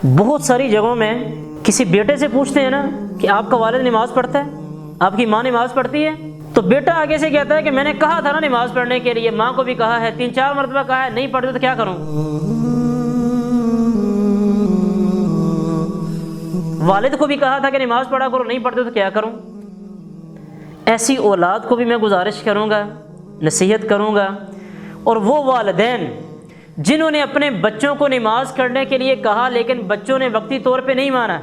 بہت ساری جگہوں میں کسی بیٹے سے پوچھتے ہیں نا کہ آپ کا والد نماز پڑھتا ہے، آپ کی ماں نماز پڑھتی ہے؟ تو بیٹا آگے سے کہتا ہے کہ میں نے کہا تھا نا نماز پڑھنے کے لیے، ماں کو بھی کہا ہے، 3-4 مرتبہ کہا ہے، نہیں پڑھتے تو کیا کروں؟ والد کو بھی کہا تھا کہ نماز پڑھا کرو، نہیں پڑھتے تو کیا کروں؟ ایسی اولاد کو بھی میں گزارش کروں گا، نصیحت کروں گا، اور وہ والدین جنہوں نے اپنے بچوں کو نماز پڑھنے کے لیے کہا لیکن بچوں نے وقتی طور پہ نہیں مانا،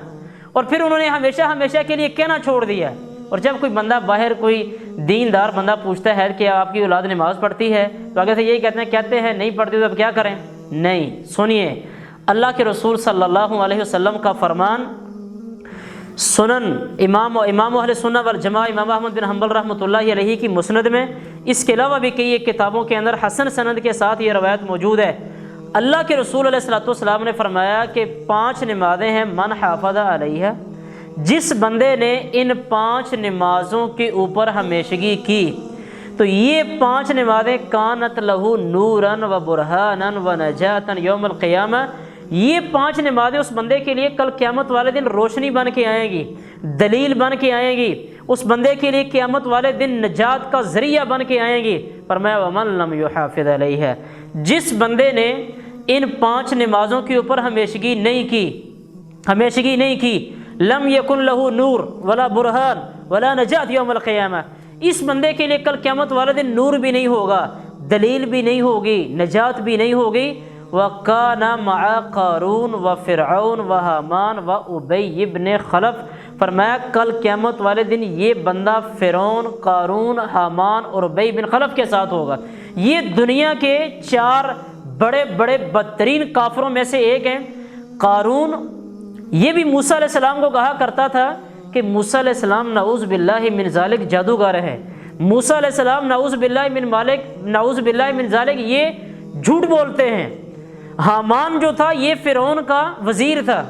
اور پھر انہوں نے ہمیشہ ہمیشہ کے لیے کہنا چھوڑ دیا، اور جب کوئی بندہ باہر کوئی دیندار بندہ پوچھتا ہے کہ آپ کی اولاد نماز پڑھتی ہے تو آگے سے یہی کہتے ہیں نہیں پڑھتی تو اب کیا کریں؟ نہیں، سنیے اللہ کے رسول صلی اللہ علیہ وسلم کا فرمان، سنن امام اہل سنہ والجماعہ امام احمد بن حنبل رحمۃ اللہ علیہ کی مسند میں، اس کے علاوہ بھی کئی ایک کتابوں کے اندر حسن سند کے ساتھ یہ روایت موجود ہے۔ اللہ کے رسول علیہ الصلوۃ والسلام نے فرمایا کہ 5 نمازیں ہیں، من حافظ علیہ، جس بندے نے ان 5 نمازوں کے اوپر ہمیشگی کی تو یہ 5 نمازیں کانت لہو نوراً و برہاناً و نجاتاً یوم القیامہ، یہ 5 نمازیں اس بندے کے لیے کل قیامت والے دن روشنی بن کے آئیں گی، دلیل بن کے آئیں گی، اس بندے کے لیے قیامت والے دن نجات کا ذریعہ بن کے آئیں گی۔ فرمایا ومن لم یحافظ علیہ، جس بندے نے ان 5 نمازوں کے اوپر ہمیشگی نہیں کی، لم یکن لہ نور ولا برہان ولا نجات یوم القیامہ، اس بندے کے لیے کل قیامت والے دن نور بھی نہیں ہوگا، دلیل بھی نہیں ہوگی، نجات بھی نہیں ہوگی۔ وَكَانَ مَعَ قارون وفرعون وحامان وابی بن خلف، فرمایا کل قیامت والے دن یہ بندہ فرعون، قارون، حامان اور ابی بن خلف کے ساتھ ہوگا۔ یہ دنیا کے 4 بڑے بڑے بدترین کافروں میں سے ایک ہیں۔ قارون یہ بھی موسیٰ علیہ السلام کو کہا کرتا تھا کہ موسیٰ علیہ السلام نعوذ باللہ من ذالک جادوگر ہے، موسیٰ علیہ السلام نعوذ باللہ من ذالک یہ جھوٹ بولتے ہیں۔ حامان جو تھا یہ فرعون کا وزیر تھا،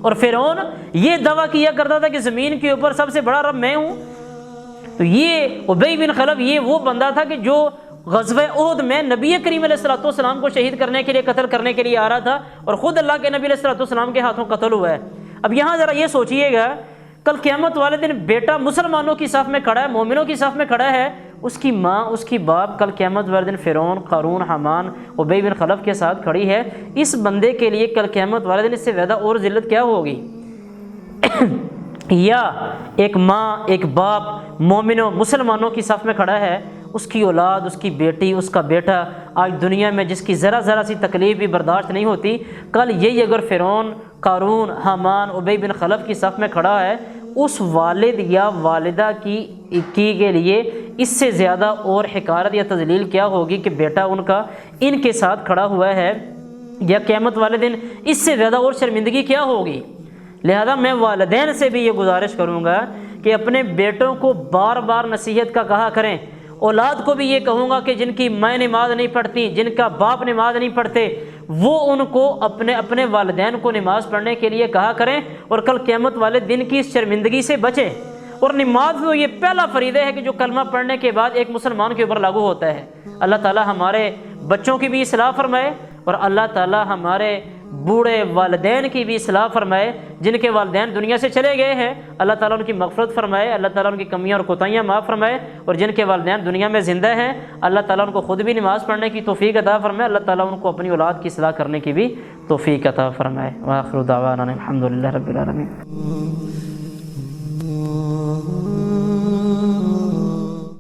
اور فرعون یہ دعویٰ کیا کرتا تھا کہ زمین کے اوپر سب سے بڑا رب میں ہوں۔ تو یہ ابی بن خلف یہ وہ بندہ تھا کہ جو غزوہ احد میں نبی کریم علیہ الصلوۃ والسلام کو شہید کرنے کے لیے، قتل کرنے کے لیے آ رہا تھا، اور خود اللہ کے نبی علیہ الصلوۃ والسلام کے ہاتھوں قتل ہوا ہے۔ اب یہاں ذرا یہ سوچئے گا، کل قیامت والے دن بیٹا مسلمانوں کی صف میں کھڑا ہے، مومنوں کی صف میں کھڑا ہے، اس کی ماں، اس کی باپ کل قیامت والے دن فرعون، قارون، حامان، ابی بن خلف کے ساتھ کھڑی ہے۔ اس بندے کے لیے کل قیامت والے دن اس سے زیادہ اور ذلت کیا ہوگی؟ یا ایک ماں، ایک باپ مومنوں مسلمانوں کی صف میں کھڑا ہے، اس کی اولاد، اس کی بیٹی، اس کا بیٹا آج دنیا میں جس کی ذرا سی تکلیف بھی برداشت نہیں ہوتی، کل یہی اگر فرعون، قارون، حامان، ابی بن خلف کی صف میں کھڑا ہے، اس والد یا والدہ کی کے لیے اس سے زیادہ اور حقارت یا تذلیل کیا ہوگی کہ بیٹا ان کا ان کے ساتھ کھڑا ہوا ہے، یا قیامت والے دن اس سے زیادہ اور شرمندگی کیا ہوگی؟ لہذا میں والدین سے بھی یہ گزارش کروں گا کہ اپنے بیٹوں کو بار بار نصیحت کا کہا کریں، اولاد کو بھی یہ کہوں گا کہ جن کی ماں نماز نہیں پڑھتی، جن کا باپ نماز نہیں پڑھتے، وہ ان کو اپنے والدین کو نماز پڑھنے کے لیے کہا کریں، اور کل قیامت والے دن کی اس شرمندگی سے بچیں۔ اور نماز تو یہ پہلا فریضہ ہے کہ جو کلمہ پڑھنے کے بعد ایک مسلمان کے اوپر لاگو ہوتا ہے۔ اللہ تعالی ہمارے بچوں کی بھی اصلاح فرمائے، اور اللہ تعالی ہمارے بوڑھے والدین کی بھی اصلاح فرمائے، جن کے والدین دنیا سے چلے گئے ہیں اللہ تعالیٰ ان کی مغفرت فرمائے، اللہ تعالیٰ ان کی کمیاں اور کوتاہیاں معاف فرمائے، اور جن کے والدین دنیا میں زندہ ہیں اللہ تعالیٰ ان کو خود بھی نماز پڑھنے کی توفیق عطا فرمائے، اللہ تعالیٰ ان کو اپنی اولاد کی اصلاح کرنے کی بھی توفیق عطا فرمائے۔ وآخر دعوانا الحمد للہ رب العالمین۔